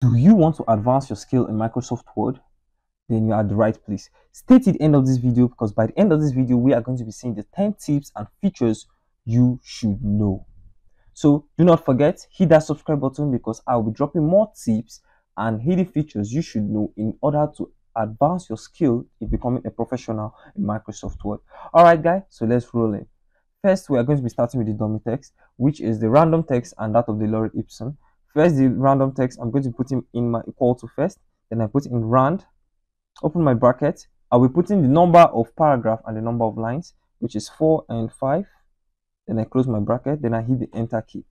Do you want to advance your skill in Microsoft Word? Then you're at the right place. Stay till the end of this video, because by the end of this video, we are going to be seeing the 10 tips and features you should know. So do not forget, hit that subscribe button, because I'll be dropping more tips and hidden features you should know in order to advance your skill in becoming a professional in Microsoft Word. Alright guys, so let's roll in. First, we are going to be starting with the dummy text, which is the random text and that of the lorem ipsum. First, the random text, I'm going to put him in my equal to first, then I put in rand, open my bracket. I'll be putting the number of paragraph and the number of lines, which is 4 and 5. Then I close my bracket, then I hit the enter key.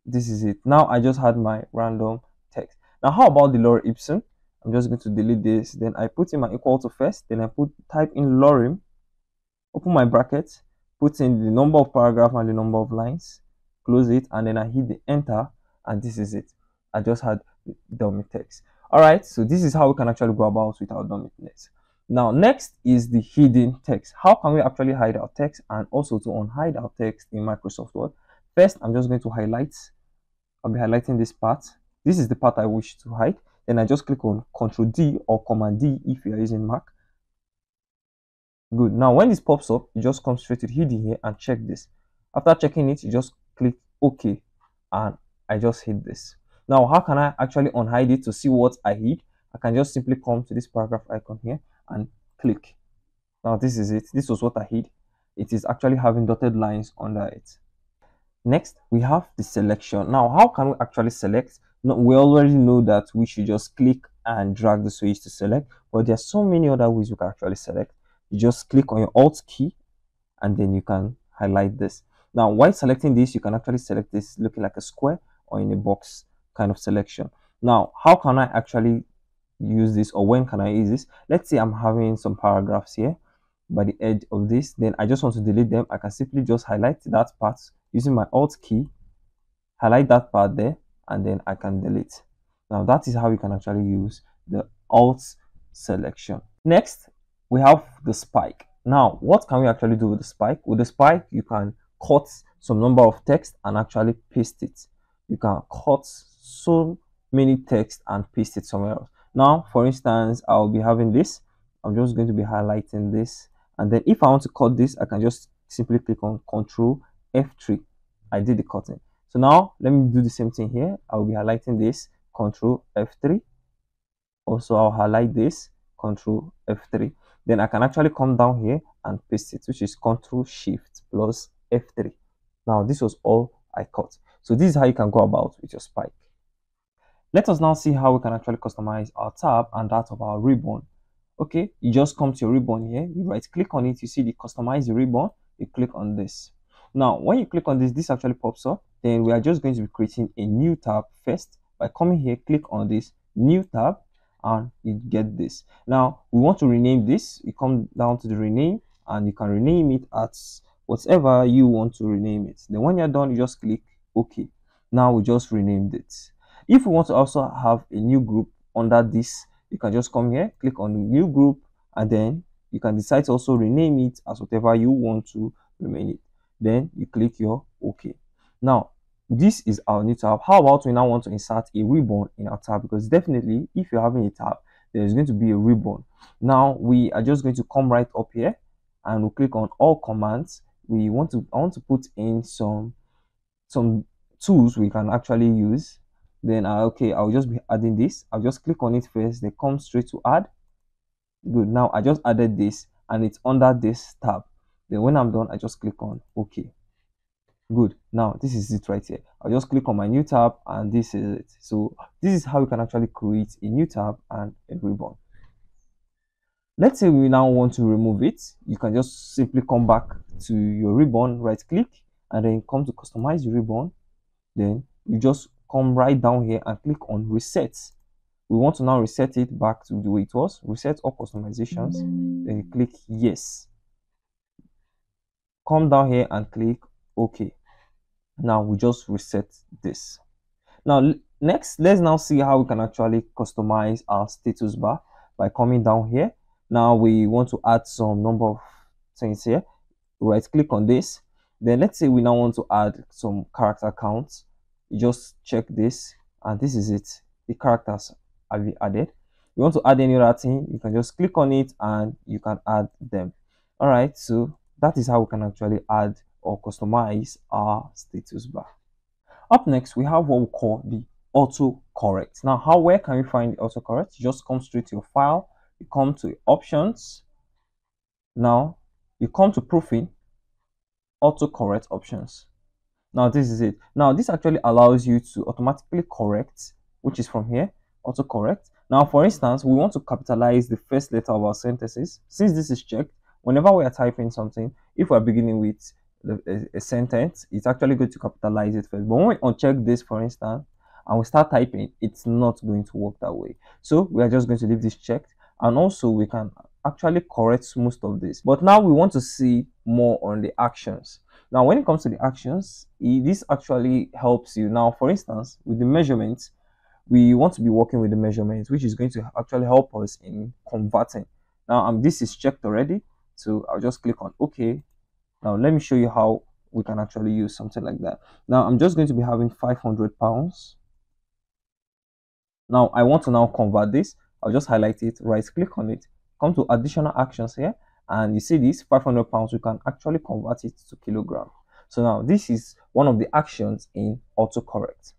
This is it. Now I just had my random text. Now how about the lorem ipsum? I'm just going to delete this. Then I put in my equal to first, then I type in lorem, open my bracket, put in the number of paragraph and the number of lines, close it, and then I hit the enter, and this is it. I just had dummy text. All right, so this is how we can actually go about with our dummy text. Now next is the hidden text. How can we actually hide our text and also to unhide our text in Microsoft Word? First, I'm just going to highlight. I'll be highlighting this part. This is the part I wish to hide. Then I just click on Ctrl D or Command D if you are using Mac. Good. Now when this pops up, you just come straight to the hidden here and check this. After checking it, you just click OK, and I just hid this. Now how can I actually unhide it to see what I hid? I can just simply come to this paragraph icon here and click. Now this is it. This was what I hid. It is actually having dotted lines under it. Next, we have the selection. Now how can we actually select? No, we already know that we should just click and drag the switch to select, but there are so many other ways you can actually select. You just click on your Alt key and then you can highlight this. Now while selecting this, you can actually select this looking like a square or in a box kind of selection. Now how can I actually use this, or when can I use this? Let's say I'm having some paragraphs here by the edge of this, then I just want to delete them. I can simply just highlight that part using my Alt key, highlight that part there, and then I can delete. Now that is how you can actually use the Alt selection. Next, we have the spike. Now what can we actually do with the spike? With the spike, you can cut some number of text and actually paste it. You can cut so many text and paste it somewhere else. Now for instance, I'll be having this. I'm just going to be highlighting this, and then if I want to cut this, I can just simply click on Ctrl F3. I did the cutting. So now let me do the same thing here. I'll be highlighting this, Ctrl F3. Also I'll highlight this, Ctrl F3. Then I can actually come down here and paste it, which is Ctrl Shift plus F3. Now this was all I cut. So this is how you can go about with your spike. Let us now see how we can actually customize our tab and that of our ribbon. Okay, you just come to your ribbon here, you right click on it, you see the customize the ribbon, you click on this. Now when you click on this, this actually pops up. Then we are just going to be creating a new tab first by coming here, click on this new tab, and you get this. Now we want to rename this. You come down to the rename and you can rename it as whatever you want to rename it. Then when you're done, you just click OK. Now we just renamed it. If we want to also have a new group under this, you can just come here, click on the new group, and then you can decide to also rename it as whatever you want to rename it. Then you click your OK. Now this is our new tab. How about we now want to insert a ribbon in our tab? Because definitely if you're having a tab, there's going to be a ribbon. Now we are just going to come right up here and we'll click on all commands. I want to put in some tools we can actually use. Then okay, I'll just be adding this. I'll just click on it first, then come straight to add. Good. Now I just added this and it's under this tab. Then when I'm done, I just click on OK. Good. Now this is it right here. I'll just click on my new tab and this is it. So this is how you can actually create a new tab and a ribbon. Let's say we now want to remove it. You can just simply come back to your ribbon, right click, and then come to customize the ribbon. Then you just come right down here and click on reset. We want to now reset it back to the way it was. Reset all customizations. Then you click yes. Come down here and click OK. Now we just reset this. Now next, let's now see how we can actually customize our status bar by coming down here. Now we want to add some number of things here. Right click on this. Then let's say we now want to add some character counts. You just check this and this is it. the characters have been added. You want to add any other thing, you can just click on it and you can add them. All right, so that is how we can actually add or customize our status bar. Up next, we have what we call the autocorrect. Now, where can we find the autocorrect? You just come straight to your file, you come to options. Now, you come to proofing, autocorrect options. Now, this is it. Now, this actually allows you to automatically correct, which is from here, autocorrect. Now, for instance, we want to capitalize the first letter of our sentences. Since this is checked, whenever we are typing something, if we're beginning with a sentence, it's actually going to capitalize it first. But when we uncheck this, for instance, and we start typing, it's not going to work that way. So we are just going to leave this checked, and also we can actually correct most of this. But now we want to see more on the actions. Now, when it comes to the actions, this actually helps you. Now, for instance, with the measurements, we want to be working with the measurements, which is going to actually help us in converting. Now, this is checked already, so I'll just click on OK. Now, let me show you how we can actually use something like that. Now, I'm just going to be having £500. Now, I want to now convert this. I'll just highlight it, right click on it, come to additional actions here, and you see this £500, we can actually convert it to kilogram. So now this is one of the actions in autocorrect.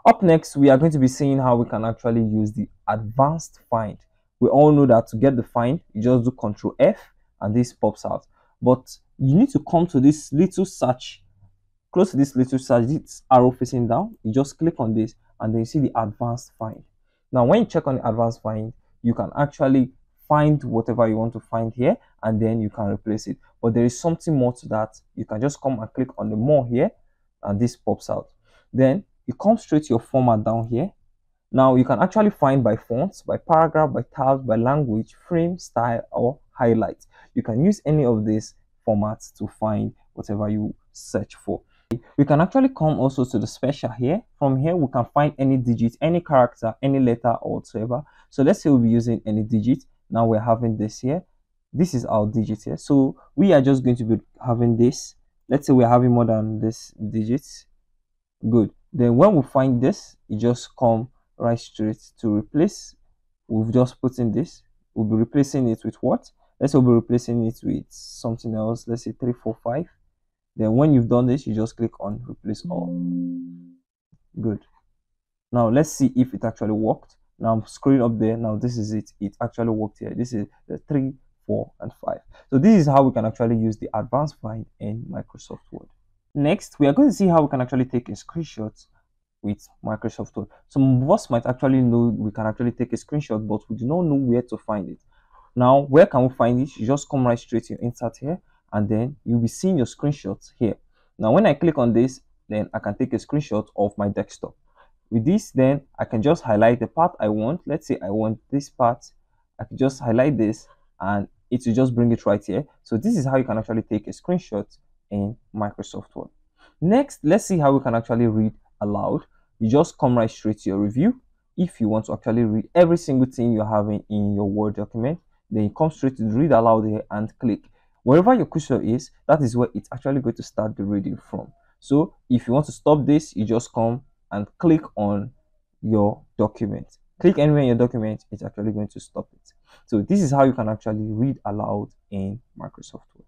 Up next, we are going to be seeing how we can actually use the advanced find. We all know that to get the find, you just do Ctrl F and this pops out. But you need to come to this little search, close to this little search, this arrow facing down, you just click on this and then you see the advanced find. Now, when you check on the advanced find, you can actually find whatever you want to find here and then you can replace it. But there is something more to that. You can just come and click on the more here and this pops out. Then you come straight to your format down here. Now you can actually find by fonts, by paragraph, by tabs, by language, frame, style, or highlight. You can use any of these formats to find whatever you search for. We can actually come also to the special here. From here, we can find any digit, any character, any letter, or whatever. So let's say we'll be using any digit. Now we're having this here. This is our digit here. So we are just going to be having this. Let's say we're having more than this digits. Good. Then when we find this, you just come right straight to replace. We've just put in this. We'll be replacing it with what? Let's say we'll be replacing it with something else. Let's say 345. Then when you've done this, you just click on replace all. Good. Now let's see if it actually worked. Now I'm scrolling up there. Now this is it. It actually worked here. This is the 3, 4, and 5. So this is how we can actually use the advanced find in Microsoft Word. Next, we are going to see how we can actually take a screenshot with Microsoft Word. Some of us might actually know we can actually take a screenshot, but we do not know where to find it. Now, where can we find it? You just come right straight to your insert here, and then you'll be seeing your screenshots here. Now, when I click on this, then I can take a screenshot of my desktop. With this, then I can just highlight the part I want. Let's say I want this part. I can just highlight this, and it will just bring it right here. So this is how you can actually take a screenshot in Microsoft Word. Next, let's see how we can actually read aloud. You just come right straight to your review. If you want to actually read every single thing you're having in your Word document, then you come straight to read aloud here and click. Wherever your cursor is, that is where it's actually going to start the reading from. So if you want to stop this, you just come and click on your document. Click anywhere in your document, it's actually going to stop it. So this is how you can actually read aloud in Microsoft Word.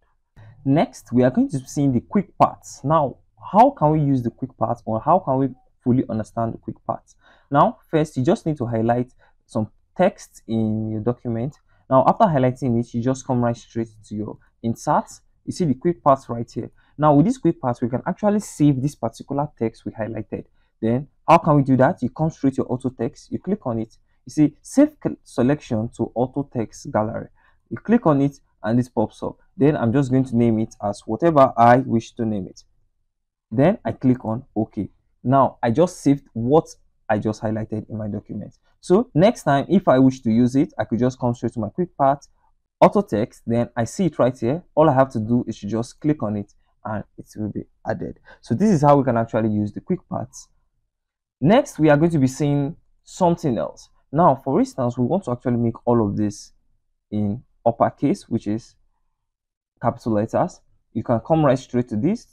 Next, we are going to see the quick parts. Now, how can we use the quick parts, or how can we fully understand the quick parts? Now, first, you just need to highlight some text in your document. Now, after highlighting it, you just come right straight to your inserts. You see the quick parts right here. Now, with these quick parts, we can actually save this particular text we highlighted. Then, how can we do that? You come straight to your auto text, you click on it. You see, save selection to auto text gallery. You click on it, and this pops up. Then I'm just going to name it as whatever I wish to name it. Then I click on OK. Now I just saved what I just highlighted in my document. So next time, if I wish to use it, I could just come straight to my quick part, auto text, then I see it right here. All I have to do is to just click on it and it will be added. So this is how we can actually use the quick parts. Next, we are going to be seeing something else. Now, for instance, we want to actually make all of this in uppercase, which is capital letters. You can come right straight to this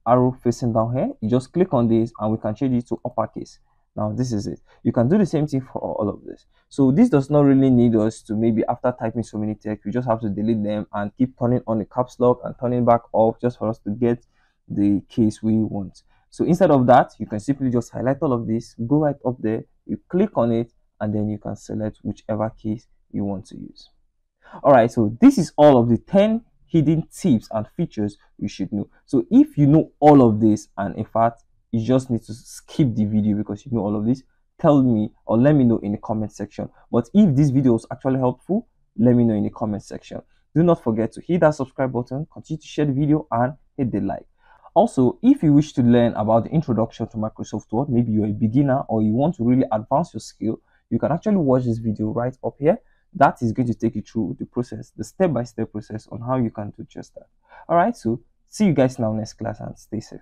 arrow facing down here. You just click on this and we can change it to uppercase. Now this is it. You can do the same thing for all of this. So this does not really need us to, maybe after typing so many text, we just have to delete them and keep turning on the caps lock and turning back off just for us to get the case we want. So instead of that, you can simply just highlight all of this, go right up there, you click on it, and then you can select whichever case you want to use. All right, so this is all of the 10 hidden tips and features you should know. So if you know all of this, and in fact you just need to skip the video because you know all of this, tell me or let me know in the comment section. But if this video was actually helpful, let me know in the comment section. Do not forget to hit that subscribe button, continue to share the video, and hit the like. Also, if you wish to learn about the introduction to Microsoft Word, maybe you're a beginner or you want to really advance your skill, you can actually watch this video right up here. That is going to take you through the process, the step-by-step process on how you can do just that. All right, so see you guys now next class, and stay safe.